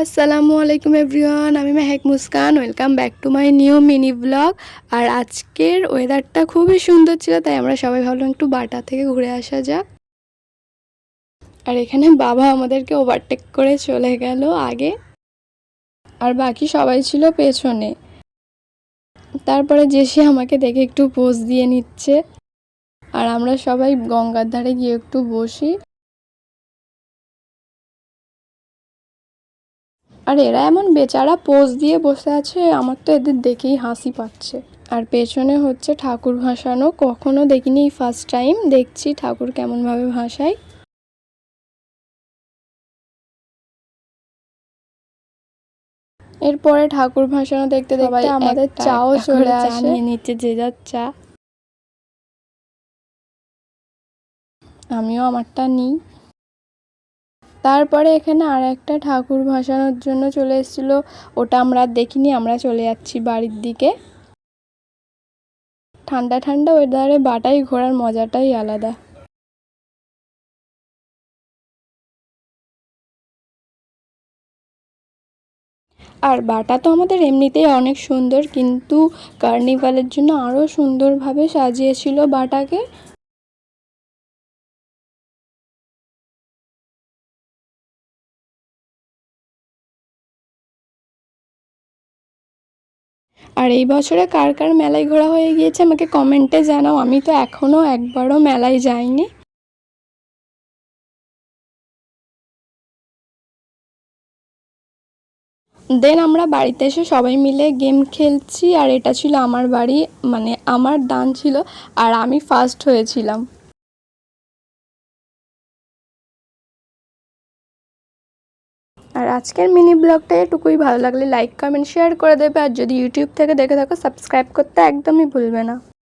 আসসালামু আলাইকুম এভরিওয়ান, আমি Mehek Muskan. Welcome back to my new mini blog. আর আজকের ওয়েদারটা খুবই সুন্দর ছিল, তাই আমরা সবাই ভাবলাম একটু বাটা থেকে ঘুরে আসা যাক। আর এখানে বাবা আমাদেরকে ওভারটেক করে চলে গেল আগে, আর বাকি সবাই ছিল পেছনে। তারপরে জেসি আমাকে দেখে একটু পোজ দিয়ে নিচ্ছে, আর আমরা সবাই গঙ্গার ধারে গিয়ে একটু বসি। আর এরা এমন বেচারা পোজ দিয়ে বসে আছে, আমার তো এদের দেখেই হাসি পাচ্ছে। আর পেছনে হচ্ছে ঠাকুর ভাসানো, কখনো দেখিনি, ফার্স্ট টাইম দেখছি ঠাকুর কেমনভাবে ভাসায়। এরপরে ঠাকুর ভাসানো দেখতে দেখতে আমাদের চাও চলে আসে, নিয়ে নিচ্ছে যে যার চা। আমিও আমারটা নিই। তারপরে এখানে আর একটা ঠাকুর ভাসানোর জন্য চলে এসেছিলো, ওটা আমরা দেখিনি, আমরা চলে যাচ্ছি বাড়ির দিকে। ঠান্ডা ঠান্ডা ওয়েদারে বাটাই ঘোরার মজাটাই আলাদা। আর বাটা তো আমাদের এমনিতেই অনেক সুন্দর, কিন্তু কার্নিভালের জন্য আরও সুন্দরভাবে সাজিয়েছিল বাটাকে। আর এই বছরে কার কার মেলায় ঘোরা হয়ে গিয়েছে আমাকে কমেন্টে জানাও, আমি তো এখনও একবারও মেলায় যাইনি। দেন আমরা বাড়িতে এসে সবাই মিলে গেম খেলছি, আর এটা ছিল আমার বাড়ি, মানে আমার দান ছিল, আর আমি ফার্স্ট হয়েছিলাম। আর আজকের মিনি ব্লগটা এটুকুই। ভালো লাগলে লাইক কমেন্ট শেয়ার করে দেবে, আর যদি ইউটিউব থেকে দেখে থাকো সাবস্ক্রাইব করতে একদমই ভুলবে না।